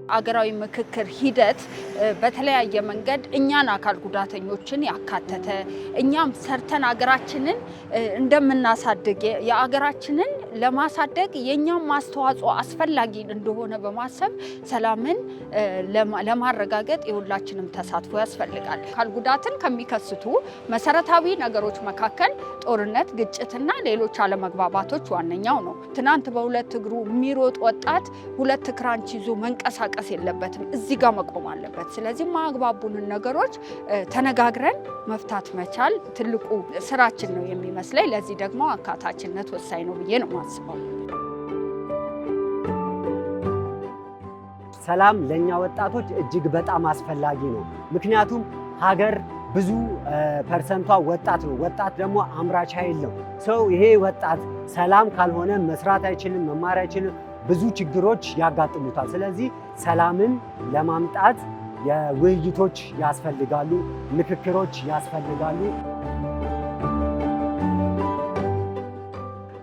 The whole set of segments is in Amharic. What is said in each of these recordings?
አገራዊ ምክክር ሂደት በተለያየ መንገድ እኛን አካል ጉዳተኞችን ያካተተ እኛም ሰርተን አገራችንን እንደምናሳድግ የአገራችንን ለማሳደግ የኛም ማስተዋጽኦ አስፈላጊ እንደሆነ በማሰብ ሰላምን ለማረጋገጥ የሁላችንም ተሳትፎ ያስፈልጋል። አካል ጉዳትን ከሚከስቱ መሰረታዊ ነገሮች መካከል ጦርነት፣ ግጭትና ሌሎች አለመግባባቶች ዋነኛው ነው። ትናንት በሁለት እግሩ የሚሮጥ ወጣት ሁለት ክራንች ይዞ መንቀሳቀስ የለበትም፣ እዚህ ጋር መቆም አለበት። ስለዚህ ማግባቡንን ነገሮች ተነጋግረን መፍታት መቻል ትልቁ ስራችን ነው የሚመስለኝ። ለዚህ ደግሞ አካታችነት ወሳኝ ነው ብዬ ነው የማስበው። ሰላም ለኛ ወጣቶች እጅግ በጣም አስፈላጊ ነው። ምክንያቱም ሀገር ብዙ ፐርሰንቷ ወጣት ነው። ወጣት ደግሞ አምራች ኃይል ነው። ሰው ይሄ ወጣት ሰላም ካልሆነ መስራት አይችልም፣ መማር አይችልም፣ ብዙ ችግሮች ያጋጥሙታል። ስለዚህ ሰላምን ለማምጣት የውይይቶች ያስፈልጋሉ፣ ምክክሮች ያስፈልጋሉ።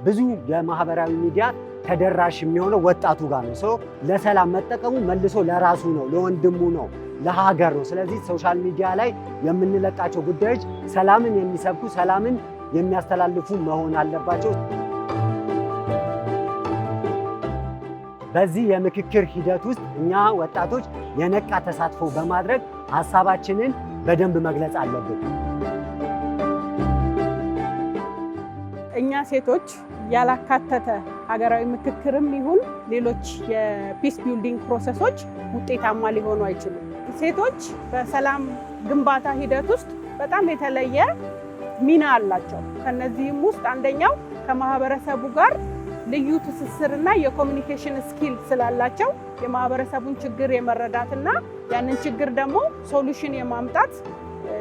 ብዙ የማህበራዊ ሚዲያ ተደራሽ የሚሆነው ወጣቱ ጋር ነው። ሰው ለሰላም መጠቀሙ መልሶ ለራሱ ነው፣ ለወንድሙ ነው፣ ለሀገር ነው። ስለዚህ ሶሻል ሚዲያ ላይ የምንለቃቸው ጉዳዮች ሰላምን የሚሰብኩ ሰላምን የሚያስተላልፉ መሆን አለባቸው። በዚህ የምክክር ሂደት ውስጥ እኛ ወጣቶች የነቃ ተሳትፎ በማድረግ ሀሳባችንን በደንብ መግለጽ አለብን። እኛ ሴቶች ያላካተተ ሀገራዊ ምክክርም ይሁን ሌሎች የፒስ ቢልዲንግ ፕሮሰሶች ውጤታማ ሊሆኑ አይችሉም። ሴቶች በሰላም ግንባታ ሂደት ውስጥ በጣም የተለየ ሚና አላቸው። ከነዚህም ውስጥ አንደኛው ከማህበረሰቡ ጋር ልዩ ትስስርና የኮሚኒኬሽን ስኪል ስላላቸው የማህበረሰቡን ችግር የመረዳትና ያንን ችግር ደግሞ ሶሉሽን የማምጣት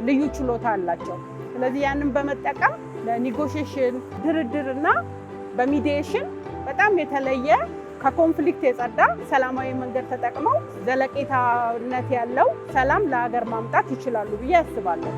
ልዩ ችሎታ አላቸው። ስለዚህ ያንን በመጠቀም ለኔጎሽዬሽን ድርድርና በሚዲዬሽን በጣም የተለየ ከኮንፍሊክት የጸዳ ሰላማዊ መንገድ ተጠቅመው ዘለቄታነት ያለው ሰላም ለሀገር ማምጣት ይችላሉ ብዬ አስባለሁ።